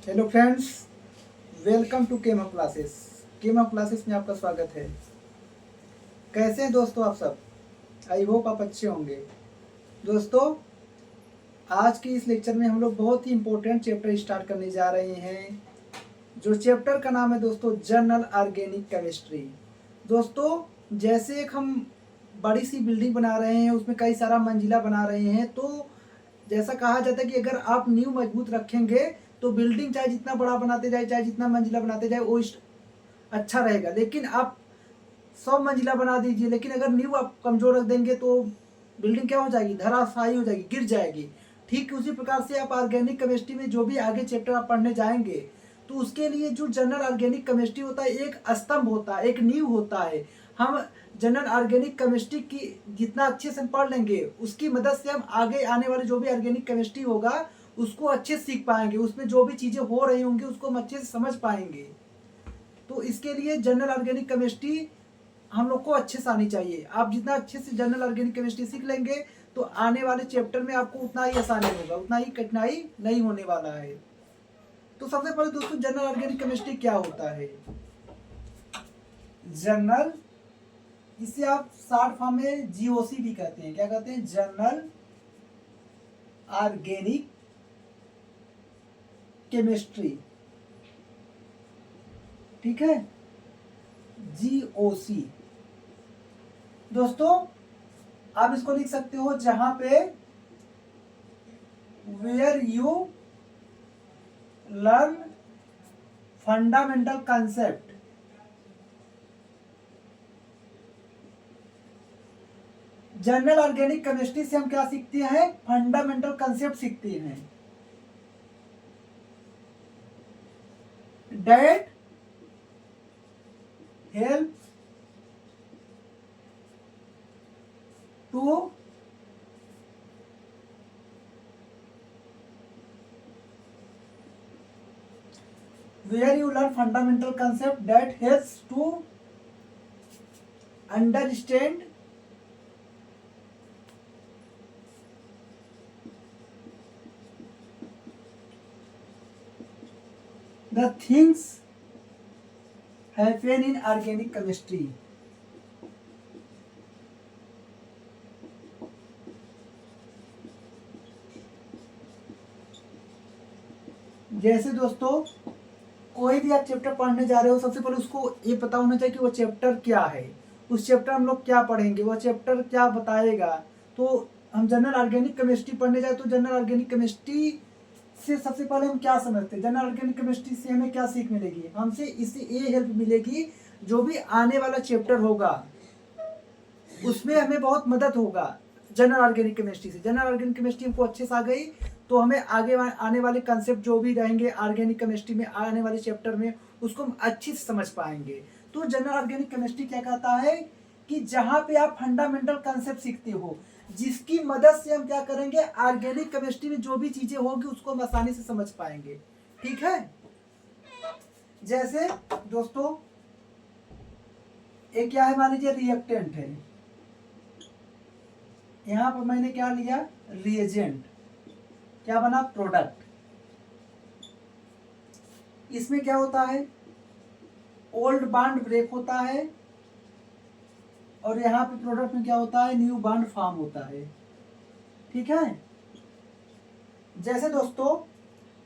Hello friends, welcome to केमा classes. केमा classes में आपका स्वागत है। कैसे हैं दोस्तों आप सब? आई होप आप अच्छे होंगे। दोस्तों, आज के इस लेक्चर में हम लोग बहुत ही इम्पोर्टेंट चैप्टर स्टार्ट करने जा रहे हैं। जो चैप्टर का नाम है दोस्तों जनरल ऑर्गेनिक केमिस्ट्री। दोस्तों, जैसे एक हम बड़ी सी बिल्डिंग बना रहे हैं, उसमें कई सारा मंजिला बना रहे हैं, तो जैसा कहा जाता है कि अगर आप नींव मजबूत रखेंगे तो बिल्डिंग चाहे जितना बड़ा बनाते जाए, चाहे जितना मंजिला बनाते जाए, वो अच्छा रहेगा। लेकिन आप 100 मंजिला बना दीजिए, लेकिन अगर नींव आप कमजोर रख देंगे तो बिल्डिंग क्या हो जाएगी? धराशायी हो जाएगी, गिर जाएगी। ठीक उसी प्रकार से आप ऑर्गेनिक केमिस्ट्री में जो भी आगे चैप्टर आप पढ़ने जाएंगे, तो उसके लिए जो जनरल ऑर्गेनिक केमिस्ट्री होता है, एक स्तंभ होता है, एक नींव होता है। हम जनरल ऑर्गेनिक केमिस्ट्री की जितना अच्छे से पढ़ लेंगे, उसकी मदद से हम आगे आने वाले जो भी ऑर्गेनिक केमिस्ट्री होगा उसको अच्छे से सीख पाएंगे। उसमें जो भी चीजें हो रही होंगी उसको हम अच्छे से समझ पाएंगे। तो इसके लिए जनरल ऑर्गेनिक केमिस्ट्री हम लोग को अच्छे से आनी चाहिए। आप जितना अच्छे से जनरल ऑर्गेनिक केमिस्ट्री सीख लेंगे तो आने वाले चैप्टर में आपको उतना ही आसानी होगा, उतना ही कठिनाई नहीं होने वाला है। तो सबसे पहले दोस्तों, जनरल ऑर्गेनिक केमिस्ट्री क्या होता है? जनरल, इसे आप शॉर्ट फॉर्म में जीओसी भी कहते हैं। क्या कहते हैं? General organic chemistry. ठीक है, जीओसी। दोस्तों, आप इसको लिख सकते हो जहां पे where you learn fundamental concept. General organic chemistry से हम क्या सीखते हैं? फंडामेंटल कंसेप्ट सीखते हैं। That help to where you learn fundamental concept that helps to understand the things happen in organic chemistry। जैसे दोस्तों, कोई भी आप चैप्टर पढ़ने जा रहे हो, सबसे पहले उसको ये पता होना चाहिए कि वो चैप्टर क्या है, उस चैप्टर हम लोग क्या पढ़ेंगे, वो चैप्टर क्या बताएगा। तो हम जनरल ऑर्गेनिक केमिस्ट्री पढ़ने जाए तो जनरल ऑर्गेनिक केमिस्ट्री से सबसे पहले हम क्या समझते हैं? जनरल ऑर्गेनिक केमिस्ट्री से हमें क्या सीख मिलेगी? हमसे इससे ये हेल्प मिलेगी, जो भी आने वाला चैप्टर होगा उसमें हमें बहुत मदद होगा जनरल ऑर्गेनिक केमिस्ट्री से। जनरल ऑर्गेनिक केमिस्ट्री हमको अच्छे से आ गई तो हमें आगे आने वाले कंसेप्ट जो भी रहेंगे ऑर्गेनिक केमिस्ट्री में, आने वाले चैप्टर में, उसको हम अच्छे से समझ पाएंगे। तो जनरल ऑर्गेनिक केमिस्ट्री क्या कहता है कि जहां पे आप फंडामेंटल कंसेप्ट सीखते हो, जिसकी मदद से हम क्या करेंगे? ऑर्गेनिक केमिस्ट्री में जो भी चीजें होगी उसको हम आसानी से समझ पाएंगे। ठीक है। जैसे दोस्तों, एक क्या है, मान लीजिए रिएक्टेंट है। यहां पर मैंने क्या लिया? रिएजेंट। क्या बना? प्रोडक्ट। इसमें क्या होता है? ओल्ड बॉन्ड ब्रेक होता है और यहाँ पे प्रोडक्ट में क्या होता है? न्यू बॉन्ड फॉर्म होता है। ठीक है। जैसे दोस्तों,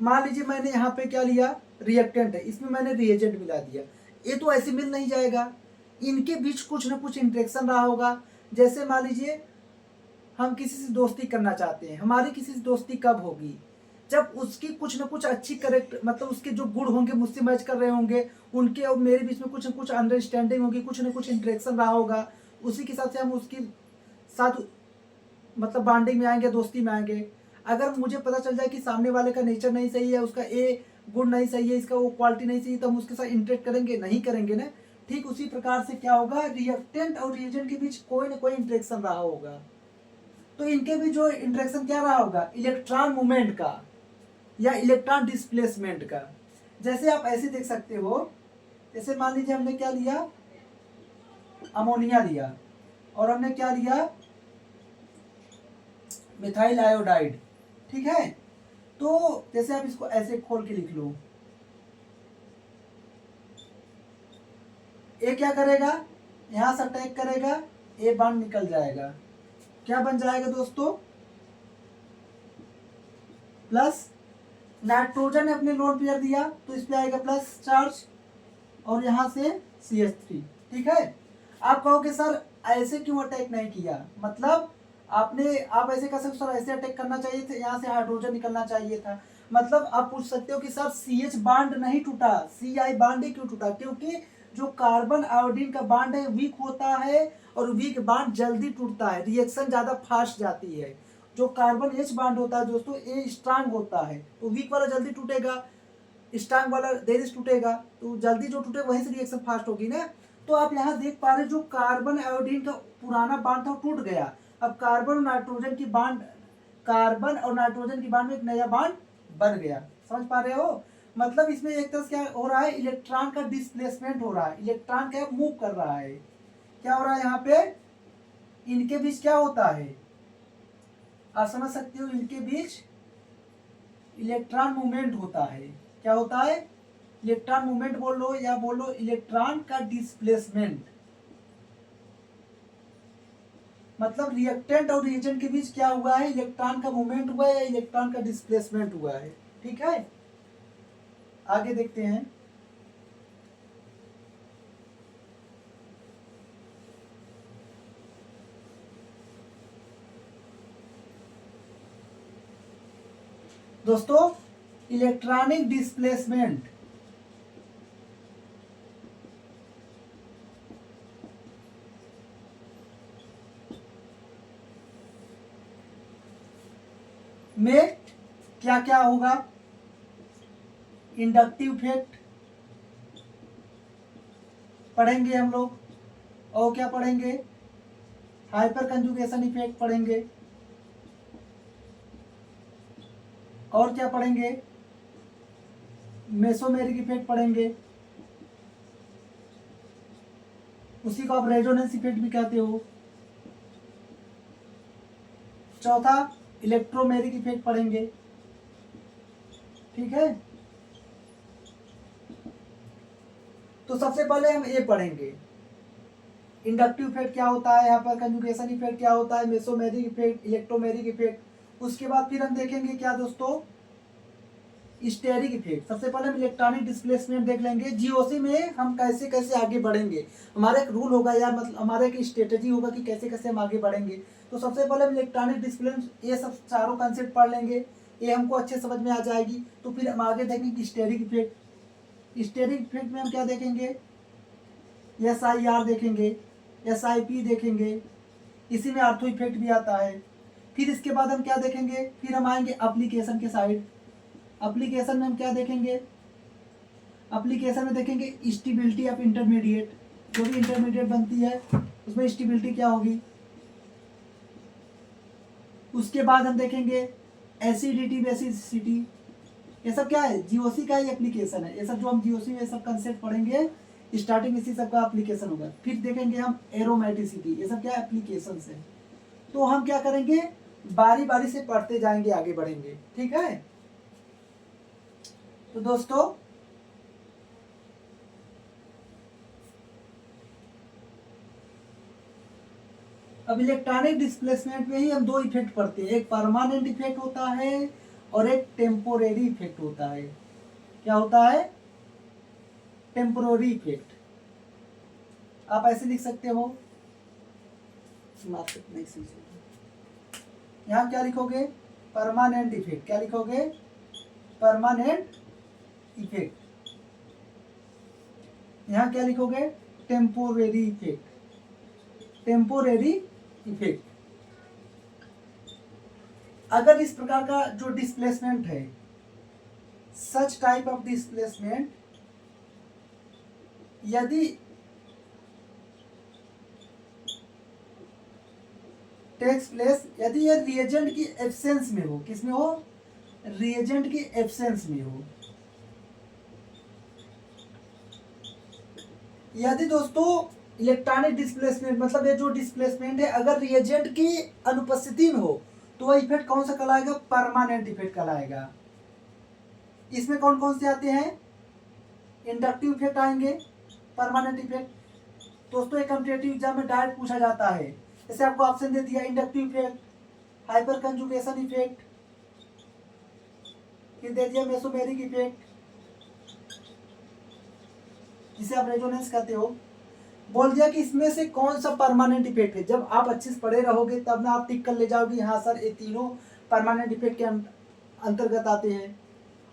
मान लीजिए मैंने यहाँ पे क्या लिया? रिएक्टेंट है, इसमें मैंने रिएजेंट मिला दिया। ये तो ऐसे मिल नहीं जाएगा, इनके बीच कुछ ना कुछ इंटरेक्शन रहा होगा। जैसे मान लीजिए हम किसी से दोस्ती करना चाहते हैं, हमारी किसी से दोस्ती कब होगी? जब उसकी कुछ ना कुछ अच्छी करेक्ट, मतलब उसके जो गुण होंगे मुझसे मैच कर रहे होंगे, उनके और मेरे बीच में कुछ ना कुछ अंडरस्टैंडिंग होगी, कुछ ना कुछ इंटरेक्शन रहा होगा। उसी के साथ से हम उसके साथ मतलब बॉन्डिंग में आएंगे, दोस्ती में आएंगे। अगर मुझे पता चल जाए कि सामने वाले का नेचर नहीं सही है, उसका ए गुण नहीं सही है, इसका वो क्वालिटी नहीं सही है, तो हम उसके साथ इंटरेक्ट करेंगे? नहीं करेंगे ना। ठीक उसी प्रकार से क्या होगा? रिएक्टेंट और रिएजेंट के बीच कोई ना कोई इंटरेक्शन रहा होगा। तो इनके भी जो इंटरेक्शन क्या रहा होगा? इलेक्ट्रॉन मूवमेंट का या इलेक्ट्रॉन डिस्प्लेसमेंट का। जैसे आप ऐसे देख सकते हो, जैसे मान लीजिए हमने क्या लिया? अमोनिया लिया और हमने क्या लिया? Methyl iodide. ठीक है। तो जैसे आप इसको ऐसे खोल के लिख लो, ए क्या करेगा, यहां से अटैक करेगा, ए बॉन्ड निकल जाएगा, क्या बन जाएगा दोस्तों, प्लस। नाइट्रोजन ने अपने लोन पेयर दिया तो इस पे आएगा प्लस चार्ज, और यहां से CH3। ठीक है। आप कहोगे सर ऐसे क्यों अटैक नहीं किया, मतलब आप ऐसे कर सकते सर ऐसे अटैक करना चाहिए था, यहाँ से हाइड्रोजन निकलना चाहिए था। मतलब आप पूछ सकते हो कि सर CH बाड नहीं टूटा, CI बाड ही क्यों टूटा, क्योंकि जो कार्बन आयोडीन का बाड है वीक होता है, और वीक बाड जल्दी टूटता है, रिएक्शन ज्यादा फास्ट जाती है। जो कार्बन H बाड होता है दोस्तों, ये स्ट्रांग होता है, तो वीक वाला जल्दी टूटेगा, स्ट्रांग वाला देर से टूटेगा, तो जल्दी जो टूटेगा वहीं से रिएक्शन फास्ट होगी ना। तो आप यहाँ देख पा रहे जो कार्बन आयोडीन का पुराना बांड था वो टूट गया, अब कार्बन और नाइट्रोजन की बांड में एक नया बांड बन गया। समझ पा रहे हो, मतलब इसमें एक तरह से क्या हो रहा है, इलेक्ट्रॉन का डिस्प्लेसमेंट हो रहा है, इलेक्ट्रॉन क्या मूव कर रहा है, क्या हो रहा है यहाँ पे, इनके बीच क्या होता है, आप समझ सकते हो, इनके बीच इलेक्ट्रॉन मूवमेंट होता है। क्या होता है, इलेक्ट्रॉन मूवमेंट बोल लो या बोलो इलेक्ट्रॉन का डिस्प्लेसमेंट, मतलब रिएक्टेंट और रिएजेंट के बीच क्या हुआ है, इलेक्ट्रॉन का मूवमेंट हुआ है या इलेक्ट्रॉन का डिस्प्लेसमेंट हुआ है। ठीक है, आगे देखते हैं। दोस्तों इलेक्ट्रॉनिक डिस्प्लेसमेंट में क्या क्या होगा, इंडक्टिव इफेक्ट पढ़ेंगे हम लोग, और क्या पढ़ेंगे, हाइपर कंजुगेशन इफेक्ट पढ़ेंगे, और क्या पढ़ेंगे, मेसोमेरिक इफेक्ट पढ़ेंगे, उसी को आप रेजोनेंस इफेक्ट भी कहते हो। चौथा इलेक्ट्रोमेरिक इफेक्ट पढ़ेंगे। ठीक है, तो सबसे पहले हम ये पढ़ेंगे इंडक्टिव इफेक्ट क्या होता है, यहाँ पर कंजुगेशन इफेक्ट क्या होता है, मेसोमेरिक इफेक्ट, इलेक्ट्रोमेरिक इफेक्ट। उसके बाद फिर हम देखेंगे क्या दोस्तों, स्टेरिक इफेक्ट। सबसे पहले हम इलेक्ट्रॉनिक डिस्प्लेसमेंट देख लेंगे, जीओसी में हम कैसे कैसे आगे बढ़ेंगे, हमारा एक रूल होगा यार, मतलब हमारा एक स्ट्रेटेजी होगा कि कैसे कैसे हम आगे बढ़ेंगे। तो सबसे पहले हम इलेक्ट्रॉनिक डिस्प्लेसमेंट ये सब चारों कंसेप्ट पढ़ लेंगे, ये हमको अच्छे समझ में आ जाएगी। तो फिर हम आगे देखेंगे स्टेरिक इफेक्ट। स्टेरिक इफेक्ट में हम क्या देखेंगे, SIR देखेंगे, SIP देखेंगे, इसी में आर्थो इफेक्ट भी आता है। फिर इसके बाद हम क्या देखेंगे, फिर हम आएंगे एप्लीकेशन के साइड। एप्लीकेशन में हम क्या देखेंगे, एप्लीकेशन में देखेंगे स्टेबिलिटी ऑफ इंटरमीडिएट, जो भी इंटरमीडिएट बनती है उसमें स्टेबिलिटी क्या होगी। उसके बाद हम देखेंगे एसिडिटी बेसिसिटी, ये सब क्या है, जीओसी का ही एप्लीकेशन है। ये सब जो हम जीओसी में सब कंसेप्ट पढ़ेंगे, स्टार्टिंग इसी सब का एप्लीकेशन होगा। फिर देखेंगे हम एरोमेटिसिटी, ये सब क्या एप्लीकेशन है। तो हम क्या करेंगे, बारी बारी से पढ़ते जाएंगे, आगे बढ़ेंगे। ठीक है, तो दोस्तों अब इलेक्ट्रॉनिक डिस्प्लेसमेंट में ही हम दो इफेक्ट पढ़ते हैं, एक परमानेंट इफेक्ट होता है और एक टेम्पोरेरी इफेक्ट होता है। क्या होता है, टेम्पोररी इफेक्ट। आप ऐसे लिख सकते हो, यहाँ क्या लिखोगे, परमानेंट इफेक्ट। क्या लिखोगे, परमानेंट इफेक्ट। यहाँ क्या लिखोगे, टेम्पोरेरी इफेक्ट। Temporary effect. अगर इस प्रकार का जो डिस्प्लेसमेंट है, सच टाइप ऑफ डिस्प्लेसमेंट यदि टेक्स प्लेस, यदि ये रिएजेंट की एब्सेंस में हो, किसमें हो, रिएजेंट की एब्सेंस में हो। यदि दोस्तों इलेक्ट्रॉनिक डिस्प्लेसमेंट, मतलब ये जो डिस्प्लेसमेंट है अगर रिएजेंट की अनुपस्थिति में हो, तो वह इफेक्ट कौन सा कहलाएगा, परमानेंट इफेक्ट कहलाएगा। इसमें कौन कौन से आते हैं? इंडक्टिव इफेक्ट आएंगे, परमानेंट इफेक्ट। दोस्तों एक कॉम्पिटिटिव एग्जाम में डायरेक्ट पूछा जाता है। जैसे आपको ऑप्शन दे दिया inductive effect, hyper conjugation effect, फिर दे दिया मेसोमेरिक इफेक्ट, जिसे आप रेजोनेंस कहते हो। बोल दिया कि इसमें से कौन सा परमानेंट इफेक्ट है। जब आप अच्छे से पढ़े रहोगे तब ना आप टिक कर ले जाओगे, हाँ सर ये तीनों परमानेंट इफेक्ट के अंतर्गत आते हैं।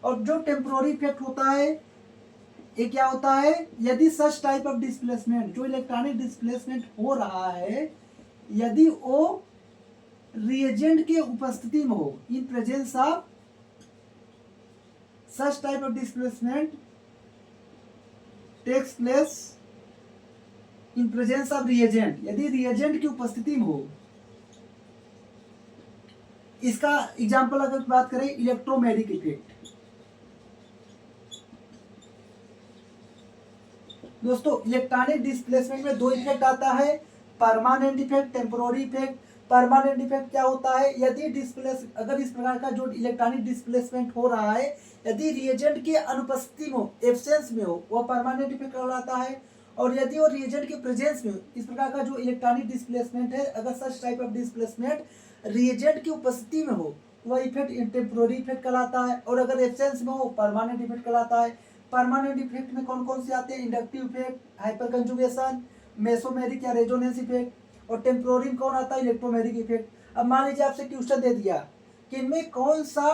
और जो टेम्पोररी इफेक्ट होता है ये क्या होता है? यदि सच टाइप ऑफ डिस्प्लेसमेंट, जो इलेक्ट्रॉनिक डिस्प्लेसमेंट हो रहा है, यदि वो रिएजेंट के उपस्थिति में हो, in presence of such type of displacement takes place in presence of reagent, यदि रिएजेंट की उपस्थिति में हो। इसका एग्जाम्पल अगर बात करें, इलेक्ट्रोमैग्नेटिक इफेक्ट। दोस्तों इलेक्ट्रॉनिक डिस्प्लेसमेंट में दो इफेक्ट आता है, permanent effect, temporary effect. Permanent effect क्या होता है? यदि अगर इस प्रकार का जो इलेक्ट्रॉनिक डिस्प्लेसमेंट हो रहा है यदि रिएजेंट की अनुपस्थिति में हो, एब्सेंस में हो, वह परमानेंट इफेक्ट कहलाता है। और यदि वो रिएजेंट के प्रेजेंस में हो, इस प्रकार का जो इलेक्ट्रॉनिक डिस्प्लेसमेंट है, अगर सच टाइप ऑफ डिस्प्लेसमेंट रिएजेंट की उपस्थिति में हो, वह इफेक्ट टेम्पोररी इफेक्ट कहलाता है। और अगर एब्सेंस में हो, परमानेंट इफेक्ट कहलाता है। परमानेंट इफेक्ट में कौन कौन से आते हैं? Inductive effect, hyper conjugation, mesomeric या रेजोनेंस इफेक्ट। और टेम्पोररी में कौन आता है? Electromagnetic effect. अब मान लीजिए आपसे क्वेश्चन दे दिया कि इनमें कौन सा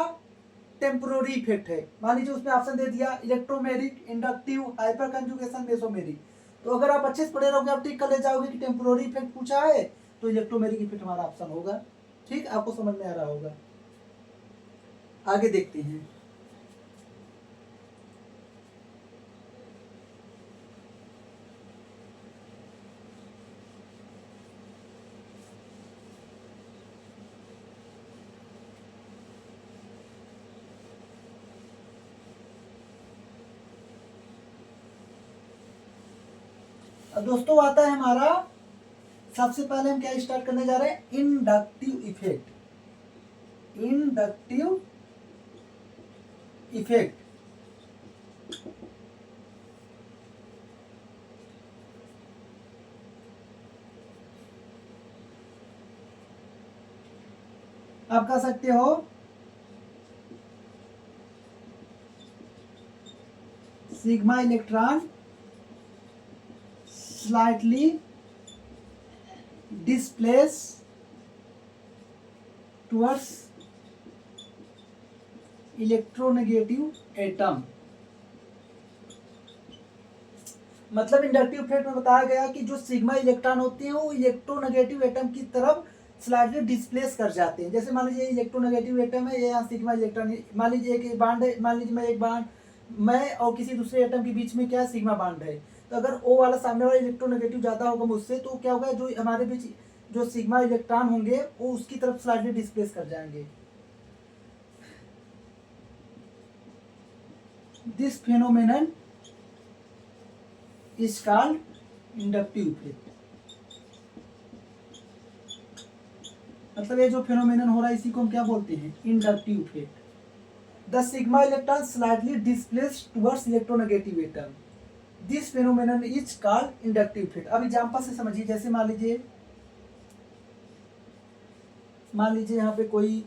टेम्पोररी इफेक्ट है, मान लीजिए उसमें ऑप्शन दे दिया electromagnetic, inductive, hyper conjugation, mesomeric. तो अगर आप अच्छे से पढ़े रहोगे आप टिक कर ले जाओगे कि टेम्पोररी इफेक्ट पूछा है, तो इलेक्ट्रोमैग्नेटिक इफेक्ट हमारा ऑप्शन होगा। ठीक, आपको समझ में आ रहा होगा। आगे देखते हैं। दोस्तों आता है हमारा, सबसे पहले हम क्या स्टार्ट करने जा रहे हैं? Inductive effect. इंडक्टिव इफेक्ट आप कह सकते हो sigma electron slightly displace towards electronegative atom। मतलब इंडक्टिव इफेक्ट में बताया गया कि जो सिग्मा इलेक्ट्रॉन होते हैं वो इलेक्ट्रोनेगेटिव एटम की तरफ स्लाइडली डिस्प्लेस कर जाते हैं। जैसे मान लीजिए इलेक्ट्रोनेगेटिव एटम है, ये यहाँ सिग्मा इलेक्ट्रॉन, मान लीजिए एक बांड है, मान लीजिए मैं एक बांड, मैं और किसी दूसरे एटम के बीच में क्या सिग्मा बांड है। तो अगर ओ वाला सामने वाला इलेक्ट्रोनेगेटिव ज़्यादा होगा मुझसे, तो क्या होगा, जो हमारे बीच जो सिग्मा इलेक्ट्रॉन होंगे वो उसकी तरफ स्लाइडली डिस्प्लेस कर जाएंगे। This phenomenon is called inductive effect. मतलब ये जो फेनोमेनन हो रहा है इसी को हम क्या बोलते हैं? Inductive effect. The sigma electron slightly displace towards electronegative atom, this phenomenon is called inductive effect. अब एग्जांपल से समझिए, जैसे मान लीजिए यहाँ पे कोई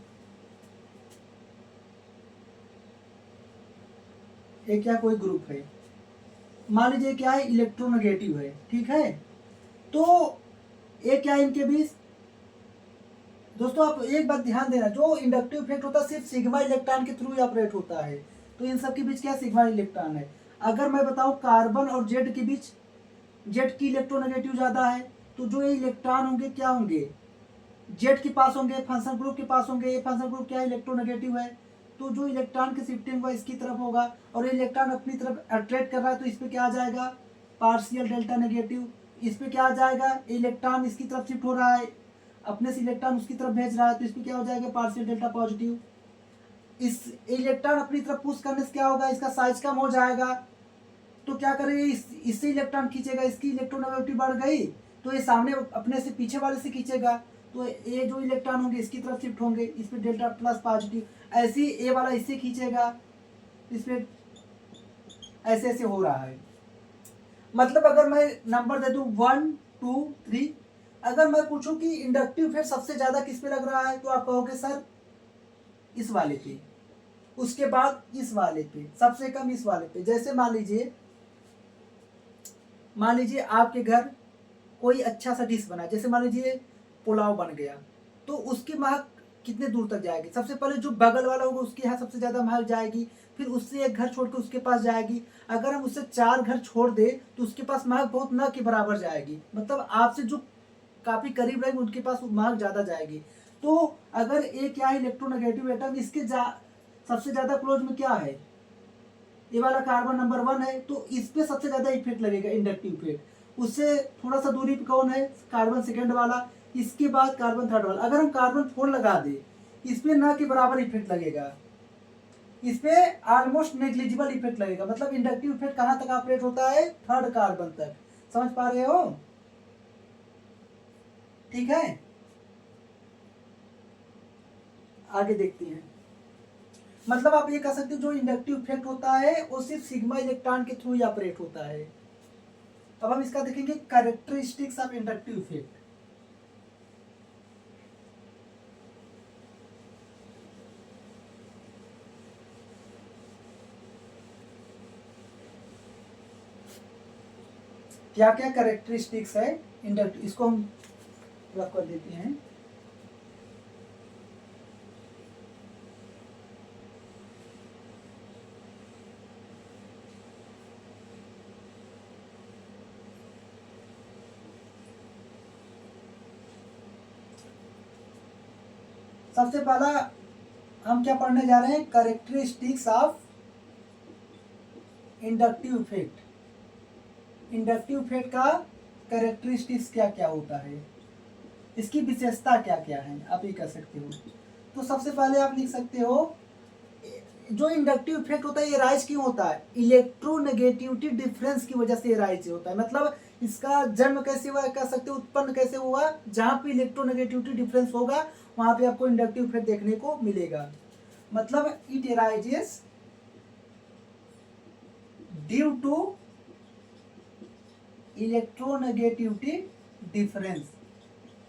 एक क्या कोई ग्रुप है, मान लीजिए क्या है, इलेक्ट्रोनेगेटिव है, ठीक है। तो एक क्या है इनके बीच, दोस्तों आप एक बात ध्यान देना, जो इंडक्टिव इफेक्ट होता है सिर्फ सिग्मा इलेक्ट्रॉन के थ्रू ऑपरेट होता है। तो इन सब के बीच क्या सिग्मा इलेक्ट्रॉन है। अगर मैं बताऊं कार्बन और जेड के बीच, जेड की इलेक्ट्रोनेगेटिव ज़्यादा है, तो जो ये इलेक्ट्रॉन होंगे क्या होंगे? जेड के पास होंगे, फंक्शन ग्रुप के पास होंगे। ये फंक्शन ग्रुप क्या इलेक्ट्रोनेगेटिव है, तो जो इलेक्ट्रॉन की शिफ्टिंग हुआ इसकी तरफ होगा। और ये इलेक्ट्रॉन अपनी तरफ अट्रैक्ट कर रहा है, तो इस पर क्या आ जाएगा? Partial delta negative. इस पर क्या आ जाएगा? इलेक्ट्रॉन इसकी तरफ शिफ्ट हो रहा है, अपने से इलेक्ट्रॉन उसकी तरफ भेज रहा है, तो इस पर क्या हो जाएगा? Partial delta positive. इस इलेक्ट्रॉन अपनी तरफ पुश करने से क्या होगा? इसका साइज कम हो जाएगा। तो क्या करेंगे? इससे इलेक्ट्रॉन खींचेगा, इसकी इलेक्ट्रोनेगेटिव बढ़ गई तो ये सामने अपने से पीछे वाले से खींचेगा, तो ये जो इलेक्ट्रॉन होंगे इसकी तरफ शिफ्ट होंगे, इस पर डेल्टा प्लस पॉजिटिव। ऐसे ही ए वाला इससे खींचेगा, इसमें ऐसे ऐसे हो रहा है। मतलब अगर मैं नंबर दे दूं 1 2 3, अगर मैं पूछूं कि इंडक्टिव इफेक्ट सबसे ज्यादा किस पे लग रहा है, तो आप कहोगे सर इस वाले पे, उसके बाद इस वाले पे, सबसे कम इस वाले पे। जैसे मान लीजिए आपके घर कोई अच्छा सा डिश बना, जैसे मान लीजिए पुलाव बन गया, तो उसकी महक कितने दूर तक जाएगी? सबसे पहले जो बगल वाला होगा उसके यहाँ सबसे ज्यादा महक जाएगी, फिर उससे एक घर छोड़ के उसके पास जाएगी, अगर हम उससे 4 घर छोड़ दे तो उसके पास महक बहुत न के बराबर जाएगी। मतलब आपसे जो काफी करीब रहेंगे उनके पास महक ज्यादा जाएगी। तो अगर एक क्या इलेक्ट्रोनेगेटिव एटम इसके सबसे ज्यादा क्लोज में क्या है, ये वाला कार्बन नंबर 1 है, तो इस पे सबसे ज्यादा इफेक्ट लगेगा इंडक्टिव इफेक्ट। उससे थोड़ा सा दूरी पे कौन है, कार्बन सेकेंड वाला, इसके बाद कार्बन थर्ड वाला। अगर हम कार्बन 4 लगा दे, इसमें न के बराबर इफेक्ट लगेगा, इस पे ऑलमोस्ट नेग्लिजिबल इफेक्ट लगेगा। मतलब इंडक्टिव इफेक्ट कहां तक ऑपरेट होता है, 3rd कार्बन तक। समझ पा रहे हो? ठीक है, आगे देखते हैं। मतलब आप ये कह सकते हो जो इंडक्टिव इफेक्ट होता है वो सिर्फ सिग्मा इलेक्ट्रॉन के थ्रू ही ऑपरेट होता है। अब हम इसका देखेंगे कैरेक्टरिस्टिक्स ऑफ इंडक्टिव इफेक्ट। क्या क्या कैरेक्टरिस्टिक्स है इंडक्टिव, इसको हम रख कर देते हैं। सबसे पहला हम क्या पढ़ने जा रहे हैं, characteristics of inductive effect. Inductive effect का कैरेक्टरिस्टिक्स क्या क्या होता है, इसकी विशेषता क्या क्या है, आप ये कह सकते हो। तो सबसे पहले आप लिख सकते हो जो इंडक्टिव इफेक्ट होता है ये राइज क्यों होता है, इलेक्ट्रोनेगेटिविटी डिफरेंस की वजह से ये राइज होता है। मतलब इसका जन्म कैसे हुआ कह सकते हो, उत्पन्न कैसे हुआ, जहां पे इलेक्ट्रोनेगेटिविटी डिफरेंस होगा वहां पे आपको इंडक्टिव इफेक्ट देखने को मिलेगा। मतलब it arises due to electronegativity difference.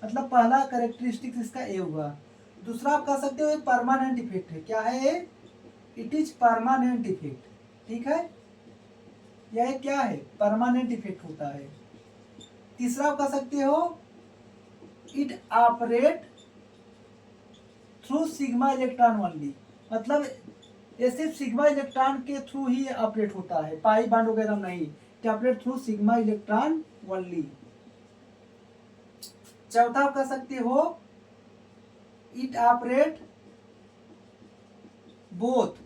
मतलब पहला कैरेक्टरिस्टिक्स इसका ए हुआ। दूसरा आप कह सकते हो परमानेंट इफेक्ट है। क्या है, इट इज परमानेंट इफेक्ट। ठीक है, यह क्या है, परमानेंट इफेक्ट होता है। तीसरा आप कह सकते हो it operate through sigma electron only. मतलब ये सिर्फ सिग्मा इलेक्ट्रॉन के थ्रू ही ऑपरेट होता है, पाई बॉन्ड वगैरह नहीं। It operate through sigma electron only. चौथा आप कह सकते हो इट ऑपरेट बोथ।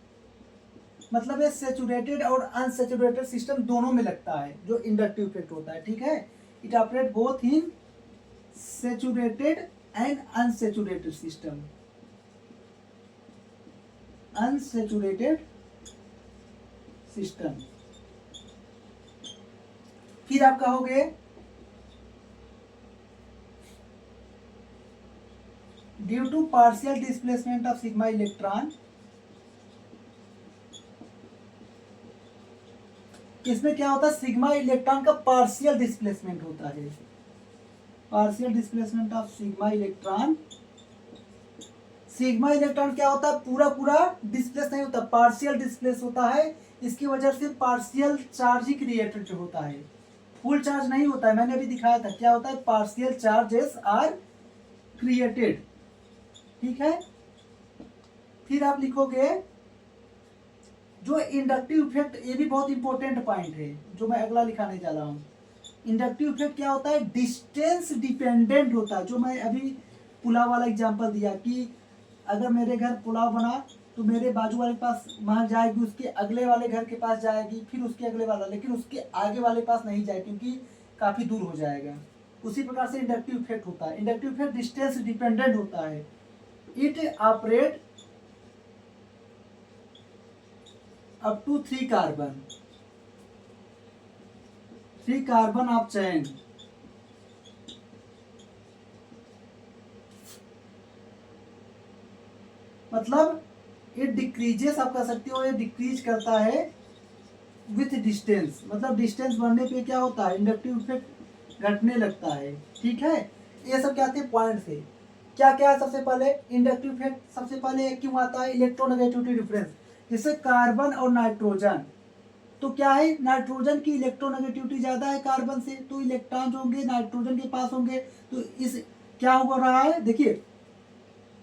मतलब ये सेचुरेटेड और अनसेचुरेटेड सिस्टम दोनों में लगता है जो इंडक्टिव इफेक्ट होता है। ठीक है, it operate both in saturated and unsaturated system. Unsaturated system. फिर आप कहोगे due to partial displacement of sigma electron. इसमें क्या होता है, सिग्मा इलेक्ट्रॉन का पार्शियल डिस्प्लेसमेंट होता है। Partial displacement of sigma electron. Sigma electron क्या होता है, पूरा पूरा डिस्प्लेस नहीं होता, पार्शियल डिस्प्लेस होता है। इसकी वजह से पार्शियल चार्ज ही क्रिएटेड होता है, फुल चार्ज नहीं होता है। मैंने अभी दिखाया था क्या होता है, पार्शियल चार्जेस आर क्रिएटेड। ठीक है, फिर आप लिखोगे जो इंडक्टिव इफेक्ट, ये भी बहुत इंपॉर्टेंट पॉइंट है जो मैं अगला लिखाने जा रहा हूँ। इंडक्टिव इफेक्ट क्या होता है, डिस्टेंस डिपेंडेंट होता है। जो मैं अभी पुलाव वाला एग्जांपल दिया कि अगर मेरे घर पुलाव बना तो मेरे बाजू वाले के पास वहां जाएगी, उसके अगले वाले घर के पास जाएगी, फिर उसके अगले वाला, लेकिन उसके आगे वाले पास नहीं जाएगी क्योंकि काफी दूर हो जाएगा। उसी प्रकार से इंडक्टिव इफेक्ट होता है। इंडक्टिव इफेक्ट डिस्टेंस डिपेंडेंट होता है। It operate up to 3 carbon, 3 carbon of chain. मतलब इट डिक्रीजेस, आप कह सकते हो ये डिक्रीज करता है विथ डिस्टेंस, मतलब डिस्टेंस बढ़ने पे क्या होता है, इंडक्टिव इफेक्ट घटने लगता है। ठीक है, ये सब क्या थे पॉइंट्स है। क्या क्या है, सबसे पहले इंडक्टिव इफेक्ट सबसे पहले क्यों आता है, इलेक्ट्रोनेगेटिविटी डिफरेंस। जैसे कार्बन और नाइट्रोजन, तो क्या है, नाइट्रोजन की इलेक्ट्रोनेगेटिविटी ज्यादा है कार्बन से, तो इलेक्ट्रॉन जो होंगे नाइट्रोजन के पास होंगे, तो इस क्या हो रहा है, देखिए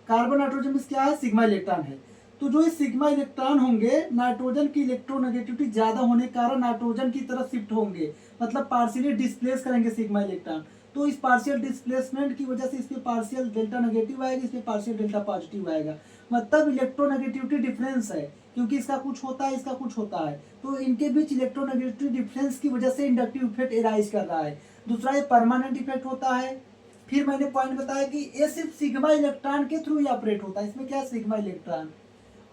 कार्बन नाइट्रोजन में क्या है, सिग्मा इलेक्ट्रॉन है, तो जो ये सिग्मा इलेक्ट्रॉन होंगे नाइट्रोजन की इलेक्ट्रोनेगेटिविटी ज्यादा होने के कारण नाइट्रोजन की तरफ शिफ्ट होंगे, मतलब पार्शियली डिस्प्लेस करेंगे सिग्मा इलेक्ट्रॉन। तो इस पार्शियल डिस्प्लेसमेंट की वजह से इस पे पार्शियल डेल्टा नेगेटिव आएगा, इस पे पार्शियल डेल्टा पॉजिटिव आएगा, मतलब इलेक्ट्रोनेगेटिविटी डिफरेंस है, क्योंकि इसका कुछ होता है इसका कुछ होता है, तो इनके बीच इलेक्ट्रोनेगेटिविटी डिफरेंस की वजह से इंडक्टिव इफेक्ट एराइज कर रहा है। दूसरा ये परमानेंट इफेक्ट होता है। फिर मैंने पॉइंट बताया कि ये सिर्फ सिग्मा इलेक्ट्रॉन के थ्रू ही ऑपरेट होता है, इसमें क्या है सिग्मा इलेक्ट्रॉन,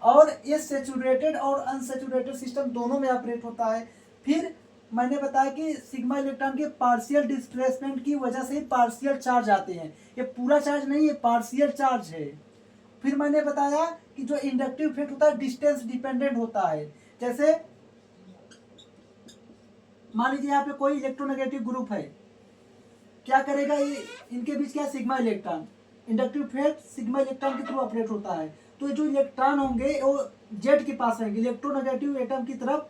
और ये सेचुरेटेड और अनसेचुरेटेड सिस्टम दोनों में ऑपरेट होता है। फिर मैंने बताया कि सिग्मा इलेक्ट्रॉन के पार्शियल डिस्प्लेसमेंट की वजह से पार्शियल चार्ज आते हैं, ये पूरा चार्ज नहीं है, पार्शियल चार्ज है। फिर मैंने बताया कि जो इंडक्टिव इफेक्ट होता है डिस्टेंस डिपेंडेंट होता है। जैसे मान लीजिए यहाँ पे कोई इलेक्ट्रोनेगेटिव ग्रुप है, क्या करेगा ये, इनके बीच क्या sigma electron, inductive effect sigma electron के थ्रू ऑपरेट होता है, तो जो इलेक्ट्रॉन होंगे वो जेड के पास रहेंगे, इलेक्ट्रोनेगेटिव एटम की तरफ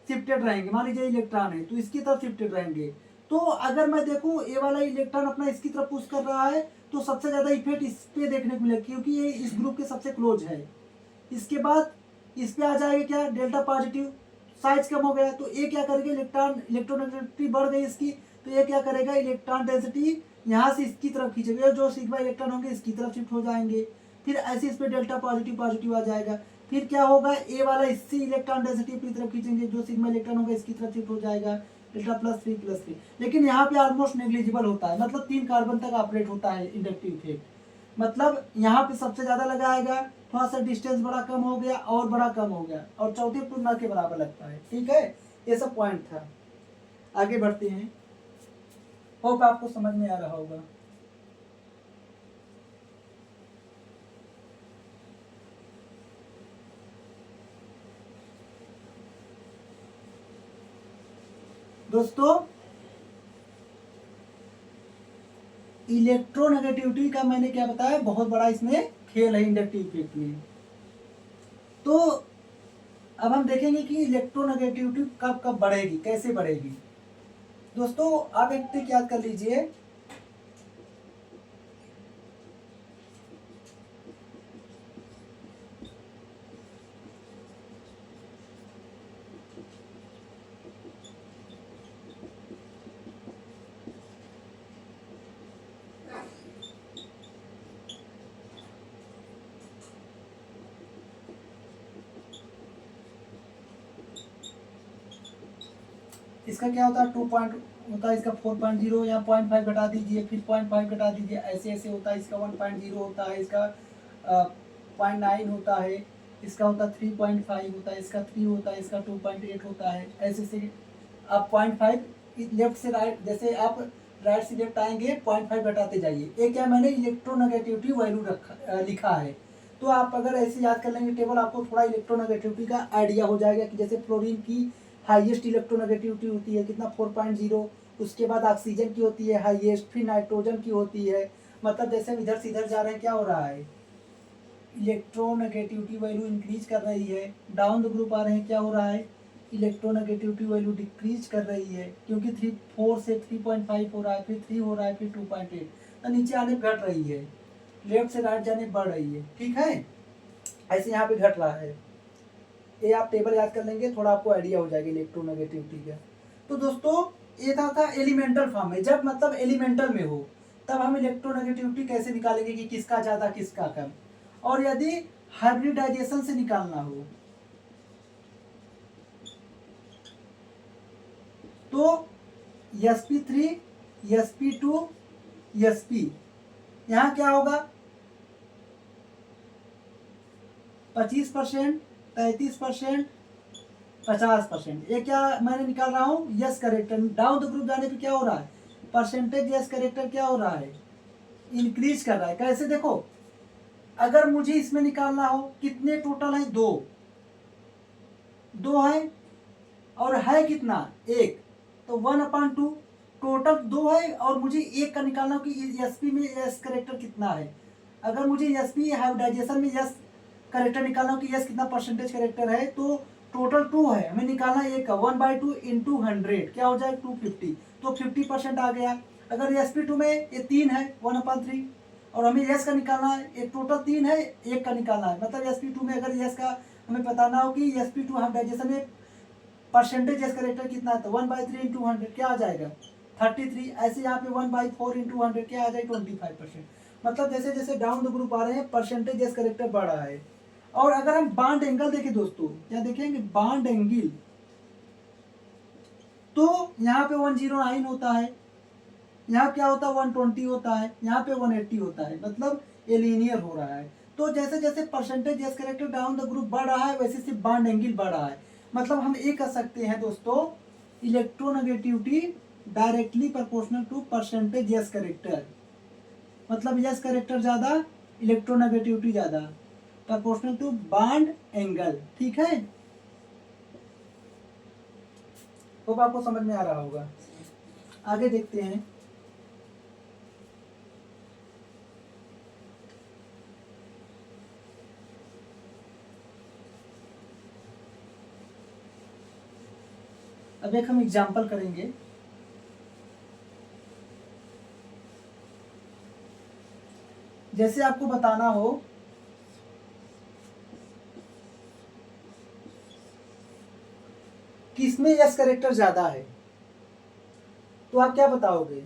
शिफ्टेड रहेंगे, मान लीजिए इलेक्ट्रॉन है तो इसकी तरफ शिफ्टेड रहेंगे। तो अगर मैं देखूं ये वाला इलेक्ट्रॉन अपना इसकी तरफ पुश कर रहा है, तो सबसे ज्यादा इफेक्ट इस पे देखने को मिलेगा, क्योंकि ये इस ग्रुप के सबसे क्लोज है। इसके बाद इस पे आ जाएगा क्या, डेल्टा पॉजिटिव, साइज कम हो गया, तो ये क्या करेगा, इलेक्ट्रोनेगेटिविटी बढ़ गई इसकी, तो ये क्या करेगा, इलेक्ट्रॉन डेंसिटी यहाँ से इसकी तरफ खींचेगा, जो सिग्मा इलेक्ट्रॉन होंगे इसकी तरफ शिफ्ट हो जाएंगे। फिर ऐसे इस पर डेल्टा पॉजिटिव पॉजिटिव आ जाएगा। फिर क्या होगा, ए वाला इससे इलेक्ट्रॉन डेंसिटी अपनी तरफ खींचेंगे, जो सिग्मा इलेक्ट्रॉन होगा इसकी तरफ शिफ्ट हो जाएगा, डेल्टा +3 लेकिन यहाँ पे ऑलमोस्ट नेग्लिजिबल होता है, मतलब 3 कार्बन तक ऑपरेट होता है इंडक्टिव इफेक्ट, मतलब यहाँ पे सबसे ज्यादा लगाएगा, थोड़ा सा डिस्टेंस बड़ा कम हो गया और बड़ा कम हो गया, और चौथे पे न के बराबर लगता है। ठीक है, ये सब पॉइंट था। आगे बढ़ते हैं, होप आपको समझ में आ रहा होगा। दोस्तों इलेक्ट्रोनेगेटिविटी का मैंने क्या बताया, बहुत बड़ा इसमें खेल है इंडक्टिव इफेक्ट में। तो अब हम देखेंगे कि इलेक्ट्रोनेगेटिविटी कब कब बढ़ेगी, कैसे बढ़ेगी। दोस्तों आप एक ट्रिक याद कर लीजिए, इसका क्या होता है 2 पॉइंट होता है, इसका 4.0, यहाँ 0.5 घटा दीजिए, फिर 0.5 घटा दीजिए, ऐसे ऐसे होता है। इसका 1.0 होता है, इसका 0.9 होता है, इसका होता है 3.5 होता है, इसका 3 होता है, इसका 2.8 होता है, ऐसे से आप 0.5 लेफ्ट से राइट, जैसे आप राइट से लेफ्ट आएंगे 0.5 घटाते जाइए। ये क्या मैंने इलेक्ट्रोनेगेटिविटी वैल्यू लिखा है, तो आप अगर ऐसे याद कर लेंगे टेबल, आपको थोड़ा इलेक्ट्रोनेगेटिविटी का आइडिया हो जाएगा कि जैसे फ्लोरीन की हाईएस्ट इलेक्ट्रोनेगेटिविटी होती है कितना, 4.0, उसके बाद ऑक्सीजन की होती है हाईएस्ट, फिर नाइट्रोजन की होती है, मतलब जैसे हम इधर से इधर जा रहे हैं क्या हो रहा है, इलेक्ट्रोनेगेटिविटी वैल्यू इंक्रीज कर रही है। डाउन द ग्रुप आ रहे हैं क्या हो रहा है, इलेक्ट्रोनेगेटिविटी वैल्यू डिक्रीज कर रही है, क्योंकि 4 से 3.5 हो रहा है, फिर 3 हो रहा है, फिर 2.8, तो नीचे आने घट रही है, लेफ्ट से राइट जाने बढ़ रही है। ठीक है, ऐसे यहाँ पे घट रहा है। ये आप टेबल याद कर लेंगे, थोड़ा आपको आइडिया हो जाएगा इलेक्ट्रोनेगेटिविटी का। तो दोस्तों ये था एलिमेंटल फॉर्म में, जब मतलब एलिमेंटल में हो तब हम इलेक्ट्रोनेगेटिविटी कैसे निकालेंगे कि किसका ज़्यादा किसका कम, और यदि हाइब्रिडाइजेशन से निकालना हो तो sp3 sp2 sp, यहाँ क्या होगा 25%, 33%, 50%, ये क्या मैंने निकाल रहा हूँ, yes character. Down the group जाने पे क्या हो रहा है, परसेंटेज यस करेक्टर क्या हो रहा है, इंक्रीज कर रहा है। कैसे देखो, अगर मुझे इसमें निकालना हो कितने टोटल है, दो है और है कितना, एक, तो 1/2 टोटल 2 है और मुझे एक का निकालना हो कि एसपी में एस करेक्टर कितना है। अगर मुझे एसपी हाइब्रिडाइजेशन में एस करेक्टर निकालना हो कि एस कितना परसेंटेज करेक्टर है, तो टोटल 2 है, हमें निकालना एक का 1/2 इंटू 100 क्या हो जाएगा 250, तो 50% आ गया। अगर SP2 में ये 3 है 1/3 और हमें एस का निकालना है, एक टोटल 3 है, एक का निकालना है, मतलब SP2 में अगर एस का हमें बताना हो कि SP2 हाइब्रिडाइजेशन में परसेंटेज एस करेक्टर कितना है, तो 1/3 इंटू 100 क्या आ जाएगा 33। ऐसे यहाँ पे 1/4 इंटू 100 क्या आ जाएगा 25%। मतलब जैसे जैसे डाउन द ग्रुप आ रहे हैं परसेंटेज एस करेक्टर बढ़ रहा है। और अगर हम बॉन्ड एंगल देखें दोस्तों, क्या देखेंगे बॉन्ड एंगल, तो यहाँ पे 109 होता है, यहाँ क्या होता है 120 होता है, यहाँ पे 180 होता है, मतलब ये लीनियर हो रहा है। तो जैसे जैसे percentage s character down the group बढ़ रहा है वैसे से बॉन्ड एंगल बढ़ रहा है। मतलब हम ये कह सकते हैं दोस्तों, electronegativity directly proportional to percentage s character, मतलब एस करेक्टर ज्यादा इलेक्ट्रोनेगेटिविटी ज्यादा, प्रोपोर्शनल टू बॉन्ड एंगल। ठीक है, तो आपको समझ में आ रहा होगा। आगे देखते हैं। अब एक हम एग्जाम्पल करेंगे। जैसे आपको बताना हो कि इसमें एस करेक्टर ज्यादा है, तो आप क्या बताओगे।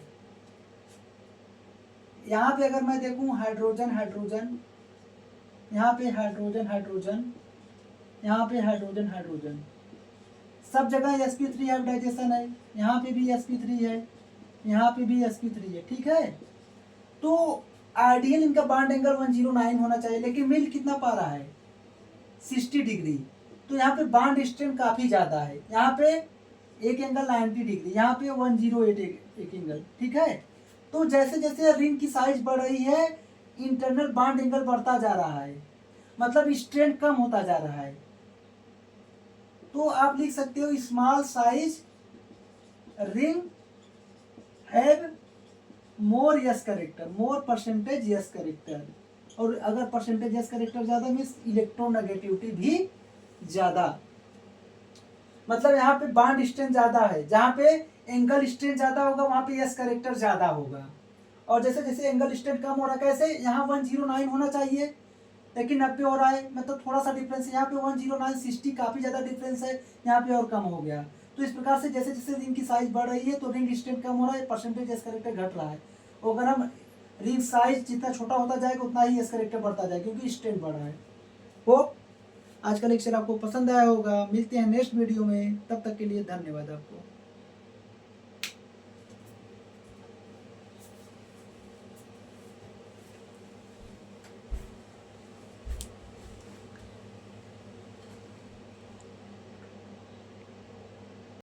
यहाँ पे अगर मैं देखूं हाइड्रोजन हाइड्रोजन, यहाँ पे हाइड्रोजन हाइड्रोजन, यहाँ पे हाइड्रोजन हाइड्रोजन, सब जगह sp3 हाइब्रिडाइजेशन है, यहाँ पे भी sp3 है, यहाँ पे भी sp3 है। ठीक है, तो आइडियल इनका बॉन्ड एंगल 109 होना चाहिए, लेकिन मिल कितना पा रहा है 60 डिग्री, तो यहाँ पे बॉन्ड स्ट्रेंथ काफी ज्यादा है। यहाँ पे एक एंगल 90 डिग्री, यहाँ पे 108 एक एंगल। ठीक है, तो जैसे जैसे रिंग की साइज बढ़ रही है इंटरनल बॉन्ड एंगल बढ़ता जा रहा है, मतलब स्ट्रेंथ कम होता जा रहा है। तो आप लिख सकते हो small size ring have more yes character, more percentage yes character, और अगर परसेंटेज यस करेक्टर ज्यादा मीन्स इलेक्ट्रोनेगेटिविटी भी ज्यादा, मतलब यहाँ पे बॉन्ड स्ट्रेंथ ज्यादा है, जहाँ पे एंगल स्ट्रेंथ ज्यादा होगा वहां पे यस करेक्टर ज्यादा होगा। और जैसे जैसे एंगल स्ट्रेंथ कम हो रहा है, कैसे यहाँ 109 होना चाहिए लेकिन 90 हो रहा है, मतलब थोड़ा सा डिफरेंस है। यहाँ पे 109 60 काफी ज्यादा डिफरेंस है, यहाँ पे और कम हो गया। तो इस प्रकार से जैसे जैसे रिंग की साइज बढ़ रही है तो रिंग स्ट्रेंथ कम हो रहा है, परसेंटेज एस करेक्टर घट रहा है। और अगर हम रिंग साइज जितना छोटा होता जाएगा उतना ही एस करेक्टर बढ़ता जाएगा, क्योंकि स्ट्रेंथ बढ़ रहा है। होप आज का लेक्चर आपको पसंद आया होगा। मिलते हैं नेक्स्ट वीडियो में, तब तक के लिए धन्यवाद आपको।